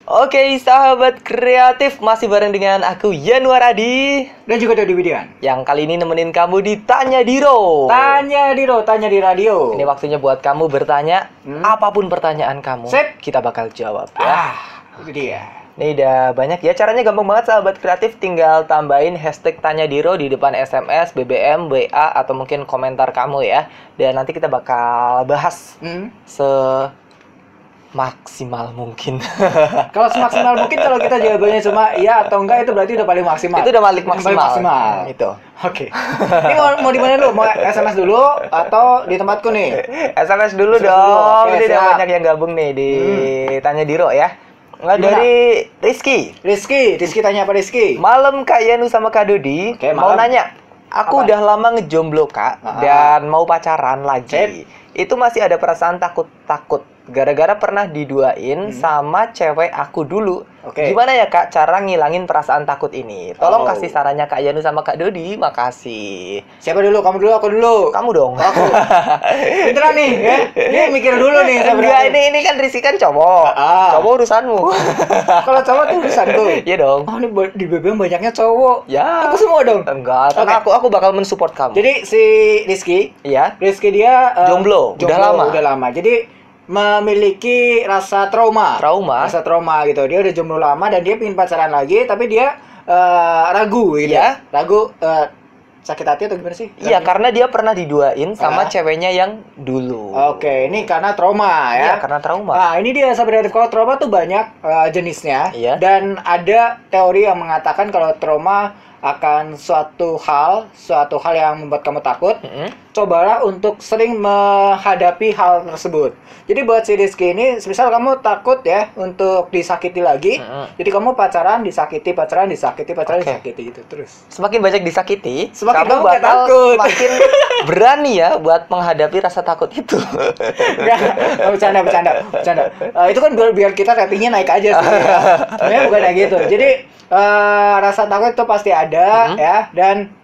Oke, sahabat kreatif, masih bareng dengan aku Yanuar Adi dan juga Dodi Widian yang kali ini nemenin kamu di Tanya Diro. Tanya di radio. Ini waktunya buat kamu bertanya, apapun pertanyaan kamu, kita bakal jawab ya. Itu dia. Ini udah banyak ya, caranya gampang banget sahabat kreatif, tinggal tambahin hashtag Tanya Diro di depan SMS, BBM, WA, atau mungkin komentar kamu ya. Dan nanti kita bakal bahas maksimal mungkin. Kalau semaksimal mungkin, kalau kita jawabannya cuma iya atau enggak, itu berarti udah paling maksimal. Itu udah paling maksimal. Itu. Oke. Ini mau di mana dulu? Mau SMS dulu atau di tempatku nih? SMS dulu dong. Ini udah banyak yang gabung nih di Tanya Diro ya. Nggak, dari Rizky tanya apa Rizky? Malam Kak Yanu sama Kak Dodi, mau nanya. Aku udah lama ngejomblo Kak, dan mau pacaran lagi. Itu masih ada perasaan takut-takut gara-gara pernah diduain sama cewek aku dulu. Gimana ya Kak cara ngilangin perasaan takut ini? Tolong kasih sarannya Kak Yanu sama Kak Dodi. Makasih. Siapa dulu? Kamu dulu, aku dulu? Kamu dong. Aku. Pinteran nih ya? Ini mikir dulu nih. Enggak, ini kan Rizky kan cowok. Cowok urusanmu. Kalau cowok tuh urusanku. Iya dong. Oh, ini di BBM banyaknya cowok. Ya. Aku semua dong. Enggak, karena aku bakal mensupport kamu. Jadi si Rizky dia jomblo. Udah lama. Jadi memiliki rasa trauma gitu. Dia udah jomblo lama dan dia pengen pacaran lagi, tapi dia ragu gitu. Ragu sakit hati atau gimana sih? Iya, karena dia pernah diduain sama ceweknya yang dulu. Oke, ini karena trauma ya. Iya, karena trauma. Nah, ini dia sahabat kreatif. Kalau trauma tuh banyak jenisnya. Dan ada teori yang mengatakan kalau trauma akan suatu hal yang membuat kamu takut, cobalah untuk sering menghadapi hal tersebut. Jadi buat si Rizky ini, misal kamu takut ya untuk disakiti lagi, jadi kamu pacaran disakiti gitu terus. Semakin banyak disakiti, semakin kamu bakal semakin berani ya buat menghadapi rasa takut itu. Bercanda. Itu kan biar kita ratingnya naik aja sih. Sebenarnya bukan kayak gitu. Jadi rasa takut itu pasti ada ya, dan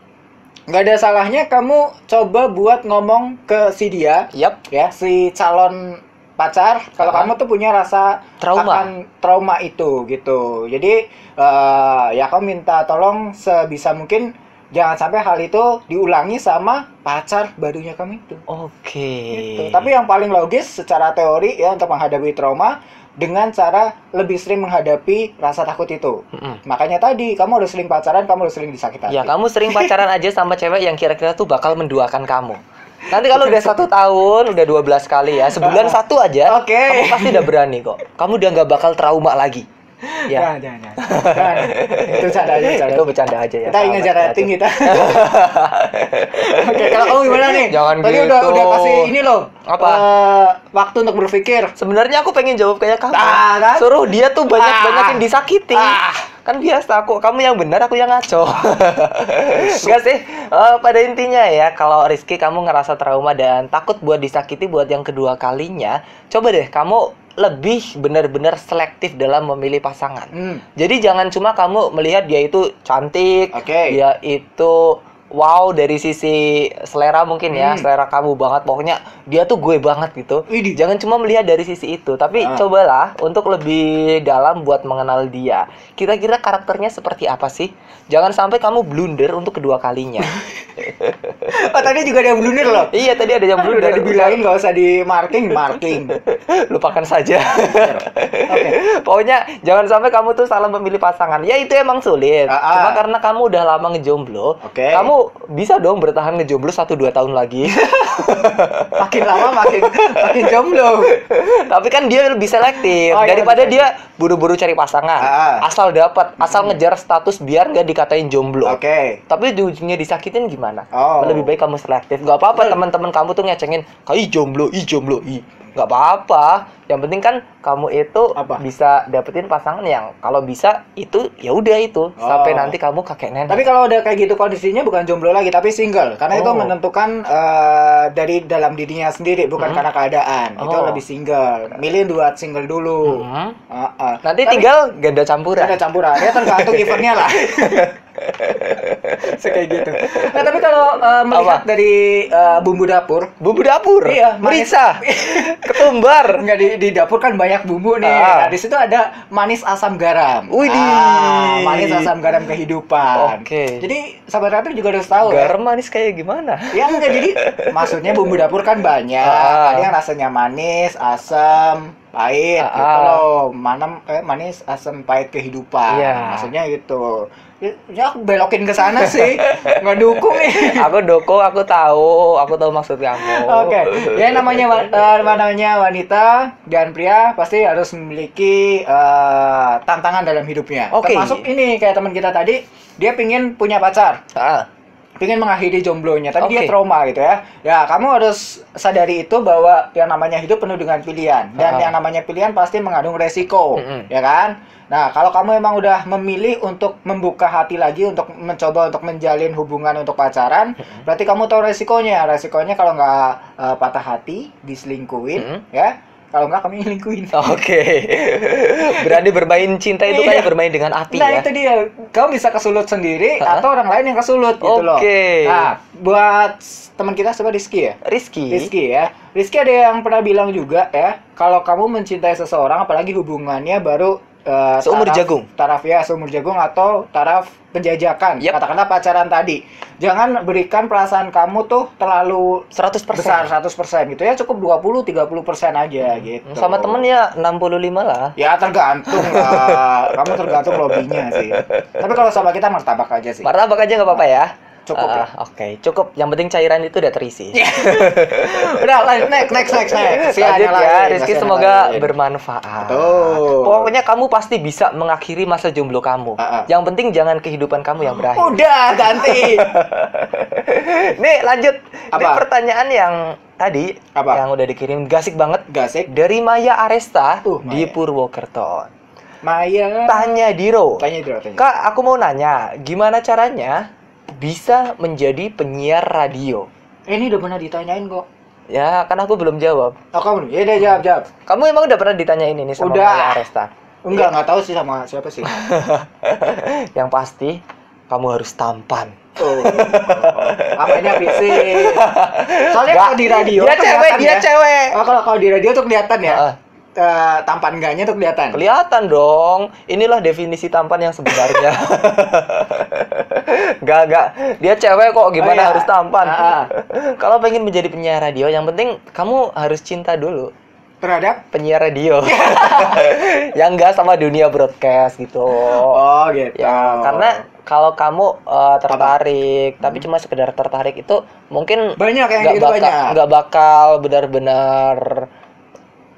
nggak ada salahnya kamu coba buat ngomong ke si dia, ya si calon pacar, kalau kamu tuh punya rasa akan trauma itu gitu. Jadi ya kamu minta tolong sebisa mungkin jangan sampai hal itu diulangi sama pacar barunya kamu itu. Gitu. Tapi yang paling logis secara teori ya untuk menghadapi trauma, dengan cara lebih sering menghadapi rasa takut itu. Makanya tadi, kamu harus sering pacaran, kamu harus sering disakiti hati. Ya, kamu sering pacaran aja sama cewek yang kira-kira tuh bakal menduakan kamu. Nanti kalau udah 1 tahun, udah 12 kali ya, sebulan 1 aja, kamu pasti udah berani kok. Kamu udah nggak bakal trauma lagi. Ya. Jangan. Itu bercanda aja ya. Kita ingat rating kita. Oke, kalau kamu gimana nih? Jangan tadi gitu. udah kasih ini loh. Apa? Waktu untuk berpikir. Sebenarnya aku pengen jawab kayak kamu. Kan? Suruh dia tuh banyakin disakiti. Kan biasa kok, kamu yang benar, aku yang ngaco. Enggak sih, pada intinya ya, kalau Rizky kamu ngerasa trauma dan takut buat disakiti buat yang kedua kalinya, coba deh kamu lebih benar-benar selektif dalam memilih pasangan. Jadi jangan cuma kamu melihat dia itu cantik, dia itu wow dari sisi selera mungkin ya, selera kamu banget, pokoknya dia tuh gue banget gitu. Jangan cuma melihat dari sisi itu, tapi cobalah untuk lebih dalam buat mengenal dia. Kira-kira karakternya seperti apa sih? Jangan sampai kamu blunder untuk kedua kalinya. Tadi juga ada yang blunder loh. Iya, tadi ada yang blunder. Udah dibilangin nggak usah di marking. Lupakan saja. Pokoknya jangan sampai kamu tuh salah memilih pasangan. Ya itu emang sulit. Cuma karena kamu udah lama ngejomblo, kamu bisa dong bertahan ngejomblo 1-2 tahun lagi. Makin lama makin jomblo. Tapi kan dia lebih selektif daripada dia buru-buru cari pasangan. Asal dapat, asal ngejar status biar nggak dikatain jomblo. Tapi di ujungnya disakitin gimana? Lebih baik kamu selektif. Gak apa-apa teman-teman kamu tuh ngecengin, "Ih jomblo." Gak apa-apa. Yang penting kan kamu itu bisa dapetin pasangan yang kalau bisa itu ya udah itu sampai nanti kamu kakek nenek. Tapi kalau udah kayak gitu kondisinya bukan jomblo lagi tapi single, karena itu menentukan dari dalam dirinya sendiri, bukan karena keadaan. Itu lebih single. Milih buat single dulu. Nanti tinggal ganda campuran. Ya tergantung givernya lah. Kayak gitu. Nah, tapi kalau melihat Apa? dari bumbu dapur, Bumbu dapur. Iya, manis. Merisa. Ketumbar. enggak di dapur kan banyak bumbu nih. Ah. Nah, di situ ada manis asam garam. Widih. Manis asam garam kehidupan. Oke. Jadi sahabat Ratu juga harus tahu ya. Garam manis kayak gimana? Ya enggak, jadi maksudnya bumbu dapur kan banyak. Ah. Ada yang rasanya manis, asam, pahit gitu Ah. loh. Manis, asam, pahit kehidupan. Iya. Maksudnya gitu. Ya aku belokin ke sana sih. Nggak dukung nih. Aku dukung, aku tahu maksud kamu. Oke, ya namanya wanita dan pria pasti harus memiliki tantangan dalam hidupnya. Oke. Termasuk ini kayak teman kita tadi, dia pingin punya pacar, Ah, pingin mengakhiri jomblonya, tapi dia Oke. trauma gitu ya. Ya kamu harus sadari itu bahwa yang namanya hidup penuh dengan pilihan dan yang namanya pilihan pasti mengandung resiko, Mm-mm. ya kan? Nah, kalau kamu emang udah memilih untuk membuka hati lagi untuk mencoba untuk menjalin hubungan untuk pacaran, berarti kamu tahu resikonya. Resikonya kalau nggak patah hati, diselingkuhin, ya. Kalau nggak kami selingkuhin. Oke. Berani bermain cinta itu Iya. kayak bermain dengan api Nah, ya. itu dia. Kamu bisa kesulut sendiri Hah? atau orang lain yang kesulut gitu loh. Oke. Nah, buat teman kita siapa, Rizky ya? Rizky. Rizky ya. Rizky ada yang pernah bilang juga ya, kalau kamu mencintai seseorang apalagi hubungannya baru Seumur jagung. Seumur jagung atau taraf penjajakan. Yep. Katakanlah pacaran tadi. Jangan berikan perasaan kamu tuh terlalu 100%. besar 100% gitu ya, cukup 20-30% aja gitu. Sama temen ya 65 lah. Ya tergantung lah. Kamu tergantung lobbynya sih. Tapi kalau sama kita martabak aja sih. Martabak aja nggak apa-apa ya. Cukup lah. Oke, cukup. Yang penting cairan itu udah terisi. Udah, next. Lanjut ya, Rizky semoga bermanfaat. Betul. Pokoknya kamu pasti bisa mengakhiri masa jomblo kamu. Yang penting jangan kehidupan kamu yang berakhir. Udah, ganti. Nih lanjut. Ini Apa? pertanyaan yang tadi Apa? yang udah dikirim gasik banget Gasik. dari Maya Aresta di Maya. Purwokerto. Maya. Tanya Diro. Tanya. Kak, aku mau nanya, gimana caranya bisa menjadi penyiar radio? Ini udah pernah ditanyain kok. Ya, kan aku belum jawab. Oh, kamu? Ya udah jawab. Kamu emang udah pernah ditanyain ini sama Udah. Maya Aresta? Enggak tahu sih sama siapa sih. Yang pasti, kamu harus tampan. Oh. Apanya fisik. Soalnya Nggak, kalau di radio dia tuh cewek, kelihatan dia ya. cewek. Oh, kalau di radio tuh kelihatan ya. Heeh. Tampan enggaknya tuh kelihatan. Kelihatan dong. Inilah definisi tampan yang sebenarnya. Gak. Dia cewek kok, gimana Oh, iya. harus tampan? Ah. Kalau pengen menjadi penyiar radio, yang penting kamu harus cinta dulu. Terhadap? Penyiar radio. Yang enggak sama dunia broadcast gitu. Oh, gitu. Ya, karena kalau kamu tertarik, tapi cuma sekedar tertarik itu mungkin banyak yang nggak gitu banyak. nggak bakal benar-benar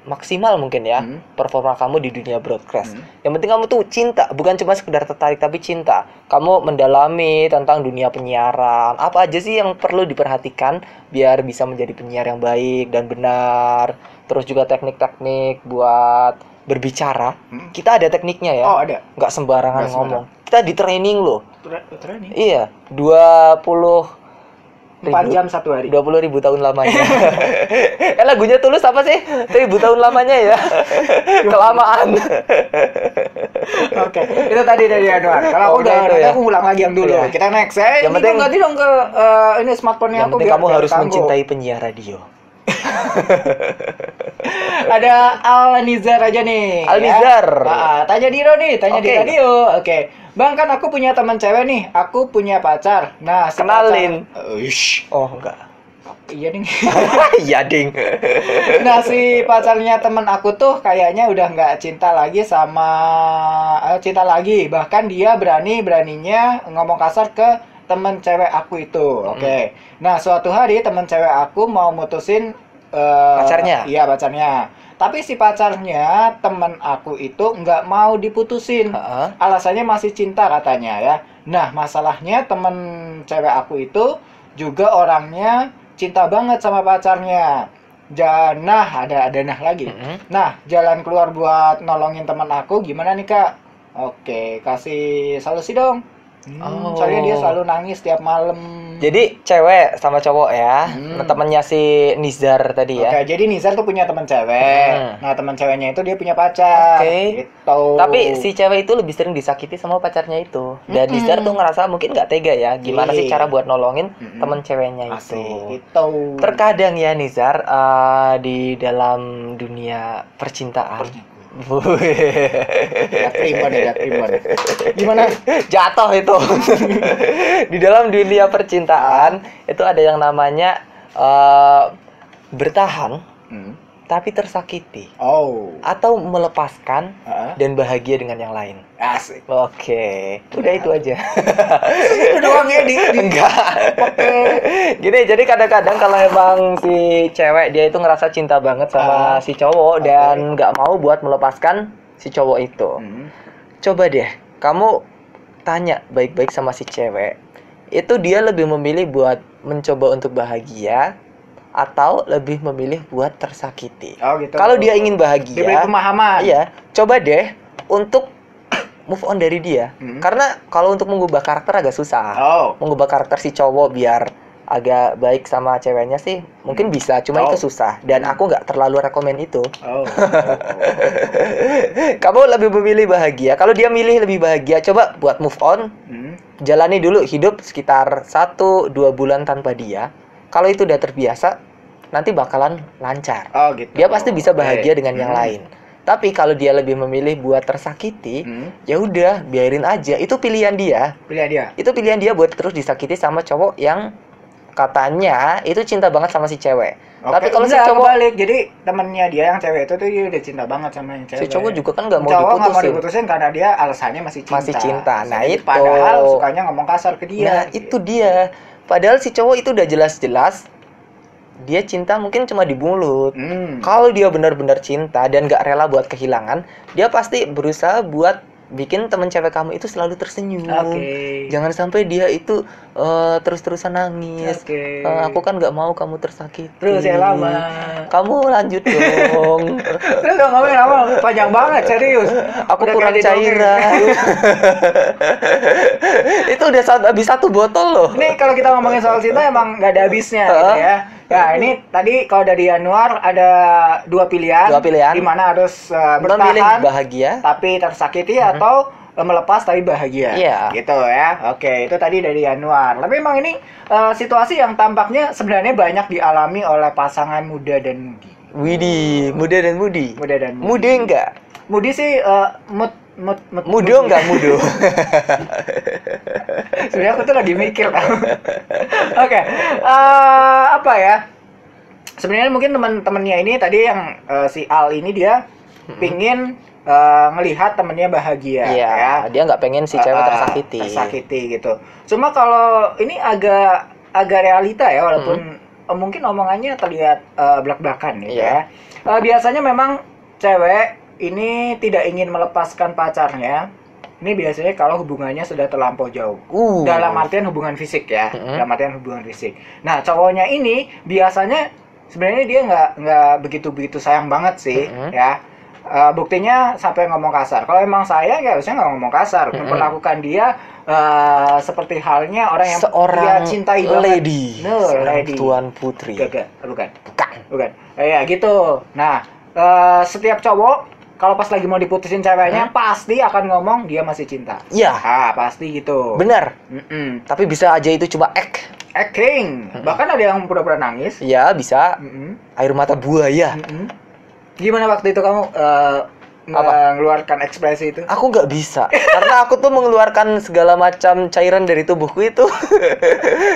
maksimal mungkin ya Hmm. performa kamu di dunia broadcast. Yang penting kamu tuh cinta, bukan cuma sekedar tertarik tapi cinta. Kamu mendalami tentang dunia penyiaran. Apa aja sih yang perlu diperhatikan biar bisa menjadi penyiar yang baik dan benar. Terus juga teknik-teknik buat berbicara. Kita ada tekniknya ya. Oh, ada. Nggak sembarangan Nggak sembarang. ngomong. Kita di training loh. Training. Iya, 20 4 jam 1 hari. 20.000 tahun lamanya. Lagunya Tulus apa sih? 1000 tahun lamanya ya. Kelamaan. Oke, itu tadi dari Anwar. Kalau aku Oke, udah, itu nanti ya. aku ulang lagi yang dulu. Iya. Kita next ya. Yang Ini penting- ganti dong ke ini smartphone-nya Yang aku penting biar kamu biar harus tangguh. mencintai penyiar radio. Ada Alnizar aja nih. Alnizar. Tanya Diro nih, tanya di Oke. radio. Oke. Bang, kan aku punya teman cewek nih. Aku punya pacar. Nah, si Kenalin. pacar- Uish. Oh, enggak. Iya nih. Iya, ding. Nah, si pacarnya temen aku tuh kayaknya udah nggak cinta lagi sama cinta lagi. Bahkan dia beraninya ngomong kasar ke temen cewek aku itu. Oke. Nah, suatu hari temen cewek aku mau mutusin Pacarnya? Iya, pacarnya. Tapi si pacarnya temen aku itu nggak mau diputusin. Heeh. Alasannya masih cinta katanya ya. Nah, masalahnya temen cewek aku itu juga orangnya cinta banget sama pacarnya. Nah, ada nah lagi. Nah, jalan keluar buat nolongin teman aku gimana nih, Kak? Oke, kasih solusi dong. Oh. Soalnya dia selalu nangis tiap malam Jadi cewek sama cowok ya. Nah, temennya si Nizar tadi ya. Oke, jadi Nizar tuh punya teman cewek. Nah, teman ceweknya itu dia punya pacar. Gitu. Tapi si cewek itu lebih sering disakiti sama pacarnya itu. Dan Nizar tuh ngerasa mungkin nggak tega ya. Gimana sih cara buat nolongin teman ceweknya itu. Gitu. Terkadang ya Nizar, di dalam dunia percintaan. Primbon. Gimana? Jatuh itu. Di dalam dunia percintaan itu ada yang namanya bertahan tapi tersakiti. Atau melepaskan dan bahagia dengan yang lain. Asik. Oke. Udah itu aja. Itu doang ya enggak. Gini, jadi kadang-kadang kalau emang si cewek dia itu ngerasa cinta banget sama si cowok dan nggak mau buat melepaskan si cowok itu. Coba deh, kamu tanya baik-baik sama si cewek. Itu dia lebih memilih buat mencoba untuk bahagia atau lebih memilih buat tersakiti. Gitu. Kalau dia ingin bahagia, diberi pemahaman. Iya, coba deh untuk move on dari dia. Karena kalau untuk mengubah karakter agak susah. Mengubah karakter si cowok biar agak baik sama ceweknya sih mungkin bisa, cuma itu susah dan aku nggak terlalu rekomen itu. Kamu lebih memilih bahagia. Kalau dia milih lebih bahagia, coba buat move on. Jalani dulu hidup sekitar 1-2 bulan tanpa dia. Kalau itu udah terbiasa, nanti bakalan lancar. Gitu. Dia pasti bisa bahagia dengan yang lain. Tapi kalau dia lebih memilih buat tersakiti, ya udah biarin aja. Itu pilihan dia. Itu pilihan dia buat terus disakiti sama cowok yang katanya itu cinta banget sama si cewek. Tapi kalau si cowok balik, jadi temennya dia yang cewek itu tuh dia udah cinta banget sama yang cewek. Si cowok juga kan nggak mau diputusin. Cowok nggak mau diputusin karena dia alasannya masih cinta. Nah itu. Padahal sukanya ngomong kasar ke dia. Nah itu dia. Padahal si cowok itu udah jelas-jelas dia cinta mungkin cuma di mulut. Kalau dia benar-benar cinta dan gak rela buat kehilangan, dia pasti berusaha buat bikin teman cewek kamu itu selalu tersenyum. Jangan sampai dia itu terus-terusan nangis. Aku kan gak mau kamu tersakiti. Terus ya lama. Kamu lanjut dong. Terus dong kamu lama, panjang banget serius. Aku udah kurang cairan. Itu udah habis 1 botol loh. Nih kalau kita ngomongin soal cinta emang gak ada habisnya gitu ya. Ya ini tadi kalau dari Januar ada 2 pilihan. Di mana harus bertahan bahagia tapi tersakiti atau melepas tapi bahagia. Gitu ya. Oke, itu tadi dari Januar. Tapi emang ini situasi yang tampaknya sebenarnya banyak dialami oleh pasangan muda dan mudi. Widih, muda dan mudi. Muda enggak? Mudi sih mudo enggak mudo. Sebenarnya aku tuh lagi mikir kan. Oke. Apa ya? Sebenarnya mungkin teman-temannya ini tadi yang si Al ini dia pingin ngelihat temennya bahagia. Ya. Dia nggak pengen si cewek tersakiti gitu. Cuma kalau ini agak realita ya, walaupun mungkin omongannya terlihat belak-belakan gitu ya. Biasanya memang cewek ini tidak ingin melepaskan pacarnya. Ini biasanya kalau hubungannya sudah terlampau jauh. Dalam artian hubungan fisik ya. Dalam artian hubungan fisik. Nah, cowoknya ini biasanya sebenarnya dia nggak begitu sayang banget sih, ya. Buktinya sampai ngomong kasar. Kalau emang sayang ya harusnya nggak ngomong kasar. Memperlakukan dia seperti halnya orang yang dia cintai banget. Lady. Tuan putri. Bukan. Ya gitu. Nah, setiap cowok kalau pas lagi mau diputusin ceweknya pasti akan ngomong dia masih cinta. Iya. Pasti gitu. Benar. Tapi bisa aja itu cuma acting. Bahkan ada yang pura-pura nangis. Iya, bisa. Air mata buaya. Gimana waktu itu kamu mengeluarkan ekspresi itu? Aku nggak bisa. Karena aku tuh mengeluarkan segala macam cairan dari tubuhku itu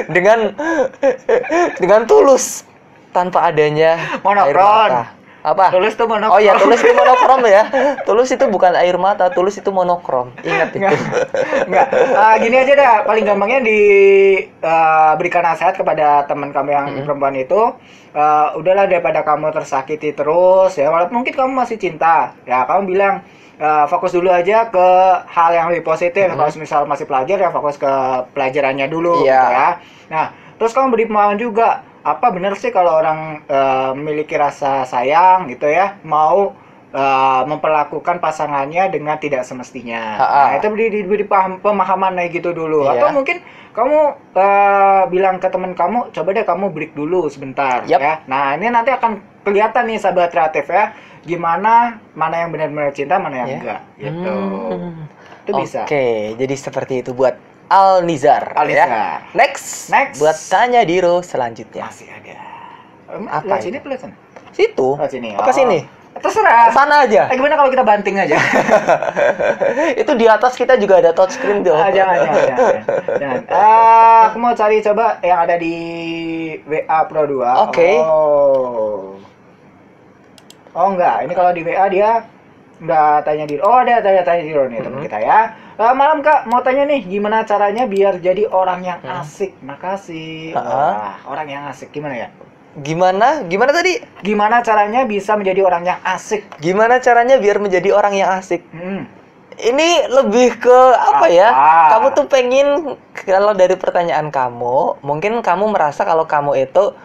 dengan tulus tanpa adanya air mata. Apa? Tulus itu monokrom. Oh iya, tulus itu monokrom ya. Tulus itu bukan air mata, tulus itu monokrom. Ingat itu. Enggak. Gini aja dah, paling gampangnya berikan nasihat kepada teman kamu yang perempuan itu. Udahlah daripada kamu tersakiti terus ya, walaupun mungkin kamu masih cinta. Ya, kamu bilang fokus dulu aja ke hal yang lebih positif. Kalau misal masih pelajar ya fokus ke pelajarannya dulu gitu ya. Nah, terus kamu beri pemahaman juga. Apa benar sih kalau orang memiliki rasa sayang gitu ya, mau memperlakukan pasangannya dengan tidak semestinya. Ha-ha. Nah, itu diberi pemahaman kayak gitu dulu. Iya. Atau mungkin kamu bilang ke teman kamu, coba deh kamu break dulu sebentar, Yap. ya. Nah, ini nanti akan kelihatan nih sahabat kreatif ya, gimana mana yang benar-benar cinta, mana yang Ya. enggak, gitu. Itu bisa. Oke, jadi seperti itu buat Al-Nizar. Al-Nizar. Ya. Next. Next. Buat Tanya Diro selanjutnya. Masih ada. Apa Lihat itu? sini, lihat sana. Situ. Oh, sini. Apa Oh. sini? Terserah. Sana aja. Gimana kalau kita banting aja? Itu di atas kita juga ada touchscreen tuh. Jangan. Aku mau cari coba yang ada di WA Pro 2. Oke. Oh enggak, ini kalau di WA dia nggak tanya Diro. Oh, ada tanya Diro nih teman kita ya. Malam Kak, mau tanya nih, gimana caranya biar jadi orang yang asik? Makasih. Wah, orang yang asik gimana ya? Gimana? Gimana tadi? Gimana caranya bisa menjadi orang yang asik? Gimana caranya biar menjadi orang yang asik? Hmm. Ini lebih ke apa ya? Apa? Kamu tuh pengen, kalau dari pertanyaan kamu, mungkin kamu merasa kalau kamu itu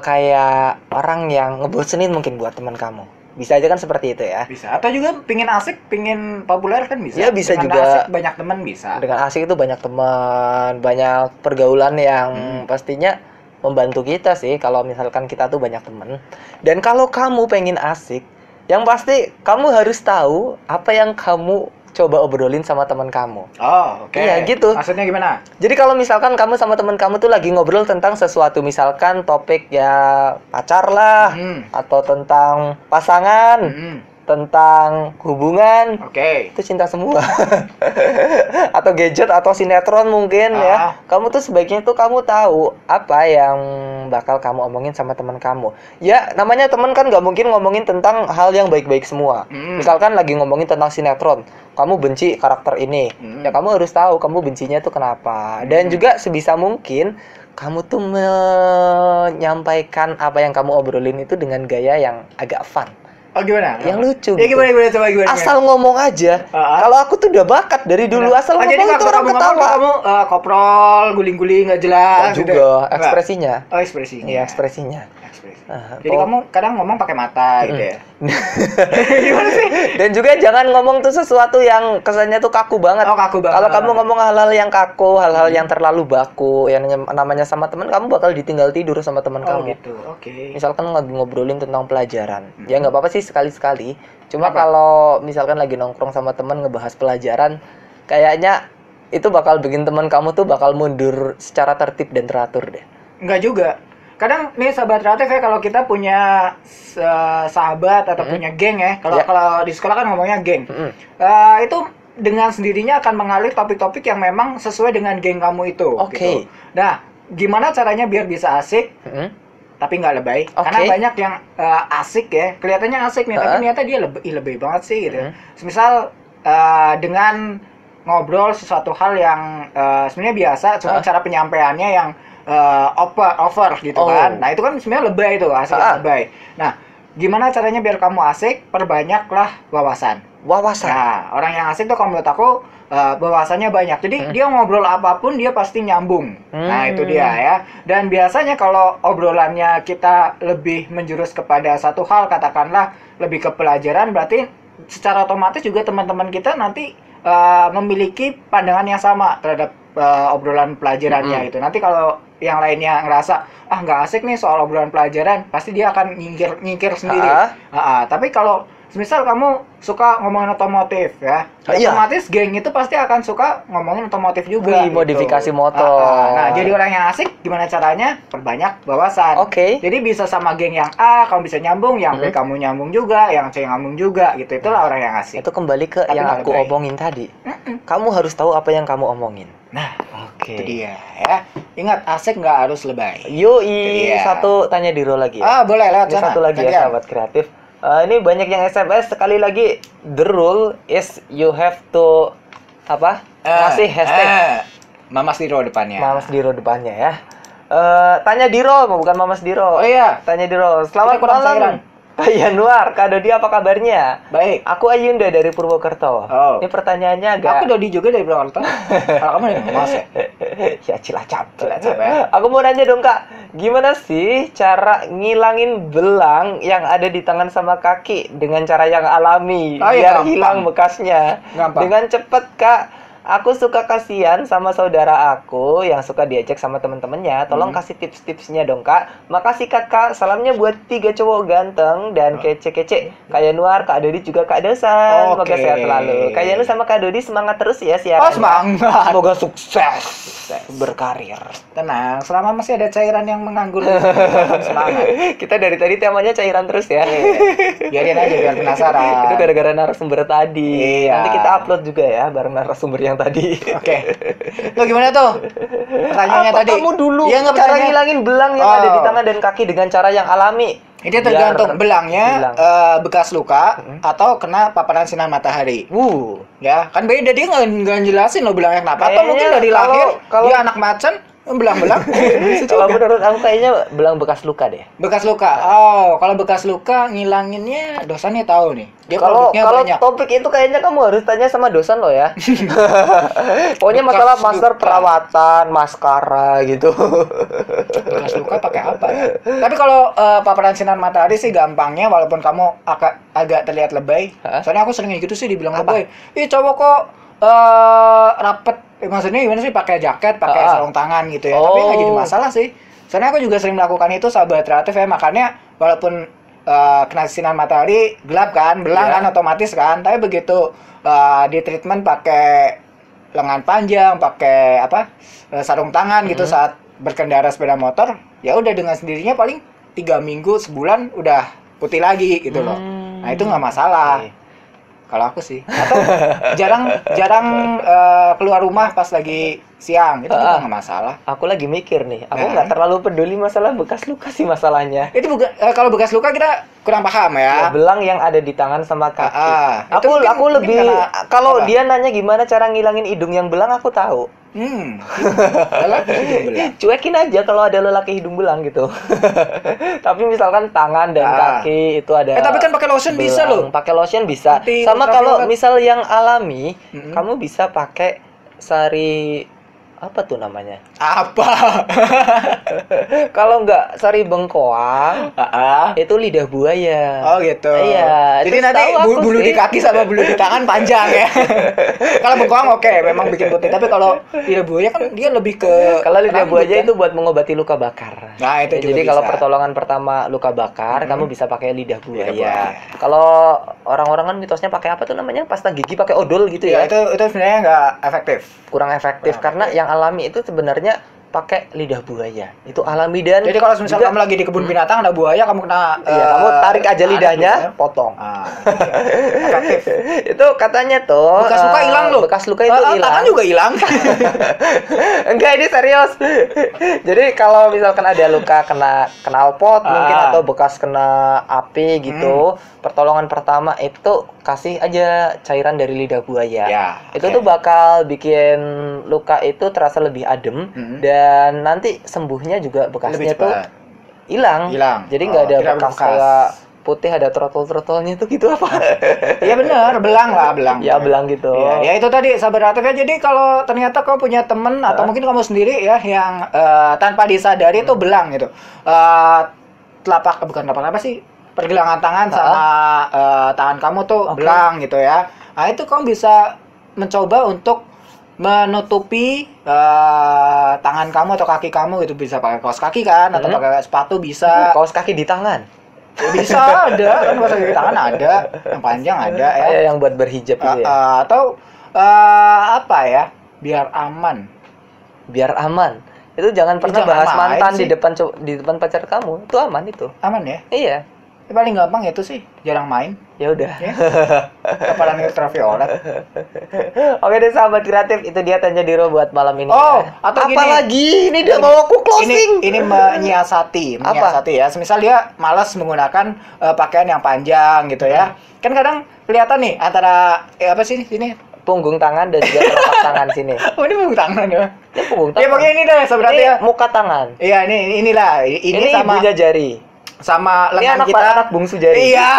kayak orang yang ngebosenin mungkin buat teman kamu. Bisa aja kan seperti itu ya. Bisa. Atau juga pingin asik, pingin populer kan bisa. Ya, bisa Dengan juga. asik, banyak teman bisa. Dengan asik itu banyak teman, banyak pergaulan yang pastinya membantu kita sih kalau misalkan kita tuh banyak teman. Dan kalau kamu pengen asik, yang pasti kamu harus tahu apa yang kamu coba obrolin sama teman kamu. Oh, oke. Iya, gitu. Maksudnya gimana? Jadi kalau misalkan kamu sama teman kamu tuh lagi ngobrol tentang sesuatu, misalkan topik ya pacar lah, atau tentang pasangan, tentang hubungan, Oke. itu cinta semua. Atau gadget atau sinetron mungkin ya. Kamu tuh sebaiknya tuh kamu tahu apa yang bakal kamu omongin sama teman kamu. Ya, namanya teman kan nggak mungkin ngomongin tentang hal yang baik-baik semua. Misalkan lagi ngomongin tentang sinetron, kamu benci karakter ini. Ya kamu harus tahu kamu bencinya tuh kenapa. Dan juga sebisa mungkin kamu tuh menyampaikan apa yang kamu obrolin itu dengan gaya yang agak fun. Oh, gimana? Yang lucu. Ya, gitu. gimana coba gimana? Asal ngomong aja. Ah. Kalau aku tuh udah bakat dari dulu, asal jadi ngomong itu orang ketawa. Kamu koprol, guling-guling nggak jelas. Nggak gitu. juga Nggak? ekspresinya. Oh, ekspresinya. Iya, ekspresinya. Ekspresi. Ah, Jadi kamu kadang ngomong pakai mata gitu ya. Gimana sih? Dan juga jangan ngomong tuh sesuatu yang kesannya tuh kaku banget. Oh, kaku banget. Kalau kamu ngomong hal-hal yang kaku, hal-hal yang terlalu baku, yang namanya sama teman, kamu bakal ditinggal tidur sama teman Oh, kamu. gitu. Oke. Misalkan lagi ngobrolin tentang pelajaran, ya nggak apa-apa sih sekali-sekali. Cuma Apa? kalau misalkan lagi nongkrong sama teman ngebahas pelajaran, kayaknya itu bakal bikin teman kamu tuh bakal mundur secara tertib dan teratur deh. Enggak juga. Kadang nih sahabat kreatif ya, kalau kita punya sahabat atau punya geng ya. Kalau Ya. kalau di sekolah kan ngomongnya geng. Itu dengan sendirinya akan mengalir topik-topik yang memang sesuai dengan geng kamu itu. Oke. Gitu. Nah, gimana caranya biar bisa asik tapi nggak lebay? Oke. Karena banyak yang asik ya, kelihatannya asik nih, tapi ternyata dia lebay banget sih gitu. Misal dengan ngobrol sesuatu hal yang sebenarnya biasa, cuma cara penyampaiannya yang over gitu kan. Nah, itu kan sebenarnya lebay itu, asik lebay. Nah, gimana caranya biar kamu asik? Perbanyaklah wawasan. Nah, orang yang asik tuh kalau menurut aku wawasannya banyak. Jadi dia ngobrol apapun dia pasti nyambung. Nah, itu dia ya. Dan biasanya kalau obrolannya kita lebih menjurus kepada satu hal, katakanlah lebih ke pelajaran, berarti secara otomatis juga teman-teman kita nanti memiliki pandangan yang sama terhadap obrolan pelajarannya itu. Nanti kalau yang lainnya ngerasa nggak asik nih soal obrolan pelajaran, pasti dia akan nyingkir sendiri. Tapi kalau misal kamu suka ngomongin otomotif ya, otomatis geng itu pasti akan suka ngomongin otomotif juga. Modifikasi motor. Nah, jadi orang yang asik gimana caranya? Perbanyak wawasan. Oke. Jadi bisa sama geng yang A kamu bisa nyambung, yang B kamu nyambung juga, yang C nyambung juga gitu. Itulah orang yang asik. Itu kembali ke Tapi yang nggak aku lebay. omongin tadi. Kamu harus tahu apa yang kamu omongin. Nah, Oke. itu dia ya. Ingat, asik nggak harus lebay. Yoi, Iya. satu tanya Diro lagi ya. Boleh lewat Ini sana. satu lagi ya Gantian. sahabat kreatif. Ini banyak yang SMS, sekali lagi the rule is you have to kasih hashtag Mamas Diro depannya. Mamas Diro depannya ya. Tanya Diro, bukan Mamas Diro. Oh iya. Tanya Diro. Selamat Kita kurang malam. cairan. Pak Yanuar, Kak Dodi apa kabarnya? Baik. Aku Ayunda dari Purwokerto. Oh. Ini pertanyaannya agak Aku Dodi juga dari Purwokerto. Kalau kamu dari Mas ya? ya Cilacap. Cilacap ya. Aku mau nanya dong Kak, Gimana sih cara ngilangin belang yang ada di tangan sama kaki dengan cara yang alami Oh, iya, biar gampang. hilang bekasnya? Gampang. Dengan cepet, Kak. Aku suka kasihan sama saudara aku yang suka diajak sama temen-temennya. Tolong kasih tips-tipsnya dong, Kak. Makasih, Kakak. Salamnya buat 3 cowok ganteng dan kece-kece. Kayak Nuar, Kak Dodi juga Kak Dosan. Semoga Oke. sehat selalu. Kak Yanu sama Kak Dodi semangat terus ya Oh, siarannya. semangat. Semoga sukses berkarir. Tenang, selama masih ada cairan yang menganggur. Semangat. Kita dari tadi temanya cairan terus ya. Biarin aja biar penasaran. Itu gara-gara narasumber tadi. Iya. Nanti kita upload juga ya bareng narasumber yang tadi. Oke. Lo gimana tuh? Pertanyaannya Apa tadi. kamu dulu Iya, nggak cara pertanyaan. ngilangin belang yang Oh. ada di tangan dan kaki dengan cara yang alami? Ini tergantung Biar belangnya hilang. bekas luka atau kena paparan sinar matahari. Ya, kan beda, dia nggak jelasin lo belangnya kenapa. Atau Kayaknya mungkin dari kalau- lahir kalau- dia anak macan belang-belang. Bisa Kalau juga. menurut aku kayaknya belang bekas luka deh. Bekas luka. Oh, kalau bekas luka ngilanginnya dosannya tahu nih. Dia Kalau produknya kalau banyak. topik itu kayaknya kamu harus tanya sama dosen lo ya. Pokoknya Bekas masalah master luka. perawatan, maskara gitu. Bekas luka pakai apa ya? Tapi kalau paparan sinar matahari sih gampangnya, walaupun kamu agak terlihat lebay. Hah? Soalnya aku sering gitu sih dibilang Apa? lebay. Ih, cowok kok rapet. Maksudnya gimana sih, pakai jaket, pakai sarung tangan gitu ya. Tapi nggak jadi Oh. masalah sih. Soalnya aku juga sering melakukan itu, sahabat kreatif ya. Makanya walaupun kena sinar matahari gelap kan, belang Iya. kan otomatis kan. Tapi begitu di treatment pakai lengan panjang, pakai sarung tangan gitu saat berkendara sepeda motor, ya udah dengan sendirinya paling 3 minggu sebulan udah putih lagi gitu loh. Nah itu nggak masalah. Oke. Kalau aku sih, atau jarang keluar rumah pas lagi siang, itu juga nggak masalah. Aku lagi mikir nih, aku Nah. nggak terlalu peduli masalah bekas luka sih masalahnya. Itu bukan kalau bekas luka kita kurang paham Ya, ya. belang yang ada di tangan sama kaki. Itu Aku mungkin lebih karena kalau apa? dia nanya gimana cara ngilangin hidung yang belang, aku tahu. Lelaki hidung belang. Cuekin aja kalau ada lelaki hidung belang gitu. Tapi misalkan tangan dan kaki itu ada. Tapi kan pakai lotion bisa loh. Pakai lotion bisa. Nanti Sama kalau ultraviolet. misal yang alami, kamu bisa pakai sari apa tuh namanya? Apa? Kalau nggak sari bengkoang, itu lidah buaya. Oh gitu. Iya. Jadi terus nanti tahu aku bulu sih. di kaki sama bulu di tangan panjang ya. Kalau bengkoang oke, memang bikin putih. Tapi kalau lidah buaya kan dia lebih ke Kalau lidah rambut, buaya kan? itu buat mengobati luka bakar. Nah, itu juga Jadi bisa. kalau pertolongan pertama luka bakar, kamu bisa pakai lidah buaya. buaya. Kalau orang-orang kan mitosnya pakai apa tuh namanya? Pasta gigi pakai odol gitu Ya, ya. itu sebenarnya nggak efektif. Kurang efektif Kurang karena yang alami itu sebenarnya pakai lidah buaya. Itu alami dan Jadi kalau misalnya juga- kamu lagi di kebun binatang ada buaya, kamu kena Iya, kamu tarik aja lidahnya, potong. itu dia. Efektif. Itu katanya tuh Bekas luka hilang loh. Bekas luka itu hilang. Tangan juga hilang. Enggak, ini serius. Jadi kalau misalkan ada luka kena knalpot mungkin atau bekas kena api gitu, pertolongan pertama itu kasih aja cairan dari lidah buaya. Ya, Itu oke. tuh bakal bikin luka itu terasa lebih adem dan nanti sembuhnya juga bekasnya Lebih tuh cepat. hilang. Hilang. Jadi nggak ada tidak bekas berbekas. kayak putih ada trotol-trotolnya tuh gitu apa? Iya benar, belang lah, belang. Ya belang gitu. Iya, ya itu tadi sahabat kreatif ya. Jadi kalau ternyata kamu punya temen atau mungkin kamu sendiri ya yang tanpa disadari itu belang gitu. Bukan telapak apa sih? Pergelangan tangan sama tangan kamu tuh belang gitu ya. Nah, itu kamu bisa mencoba untuk menutupi tangan kamu atau kaki kamu gitu, bisa pakai kaos kaki kan atau pakai sepatu bisa. Kaos kaki di tangan. Ya, bisa ada kan kaos kaki di tangan ada, yang panjang ada ya. Kayak yang buat berhijab gitu ya. Atau apa ya, biar aman. Biar aman. Itu jangan pernah jangan bahas main mantan sih. di depan pacar kamu. Itu aman itu. Aman ya. Iya. Ya, paling gampang itu sih, jarang main Ya udah. ya. Paparan ultraviolet. Oke deh sahabat kreatif, itu dia Tanya Diro buat malam ini. Oh, ya. atau apa gini. lagi? Ini udah mau aku closing. Ini menyiasati ya. Semisal dia malas menggunakan pakaian yang panjang gitu ya. Kan kadang kelihatan nih antara apa sih ini? Punggung tangan dan juga telapak tangan sini. Oh, ini punggung tangan ya. Ini punggung Ya tangan. pokoknya ini deh sebenarnya Ini ya. muka tangan. Ini inilah ini Ini sama ibunya jari. sama Ini lengan kita. anak bungsu jari. Iya.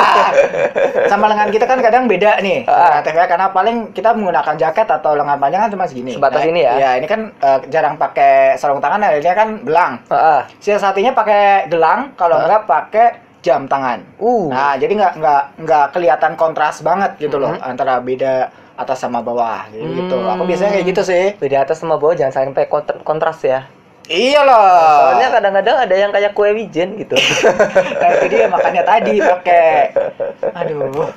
Sama lengan kita kan kadang beda nih. Kreatifnya karena paling kita menggunakan jaket atau lengan panjang kan cuma segini. Sebatas ini ya? Iya, ini kan jarang pakai sarung tangan, akhirnya kan belang. Siasatinya pakai gelang, kalau enggak pakai jam tangan. Nah, jadi nggak kelihatan kontras banget gitu loh antara beda atas sama bawah gitu. Aku biasanya kayak gitu sih. Beda atas sama bawah jangan sampai kontras ya. Iya loh. Soalnya kadang-kadang ada yang kayak kue wijen gitu. Nah, itu dia makanya tadi pakai. Aduh.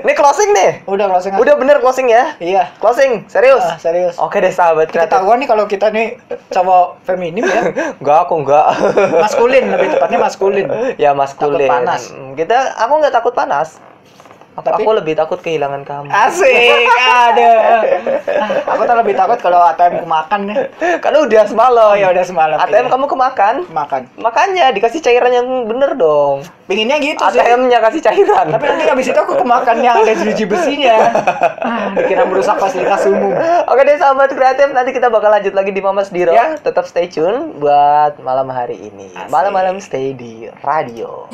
Ini closing nih. Udah closing. Udah bener closing ya? Iya. Closing, serius. Serius. Oke deh sahabat kreatif. Ketahuan nih kalau kita nih cowok feminim ya. Enggak, aku enggak. Maskulin, lebih tepatnya maskulin. Ya maskulin. Takut panas. Aku nggak takut panas. Tapi aku lebih takut kehilangan kamu. Asik, ada. Aku tuh lebih takut kalau ATM kemakan nih. Kan udah semalam. Oh ya udah semalam. ATM kamu kemakan? Makan. Makanya dikasih cairan yang bener dong. Pinginnya gitu sih. ATM-nya kasih cairan. Tapi nanti habis itu aku kemakan yang ada jeruji besinya. Dikira merusak fasilitas umum. Oke deh sahabat kreatif, nanti kita bakal lanjut lagi di Mama Diro. Ya. Tetap stay tune buat malam hari ini. Malam-malam stay di radio.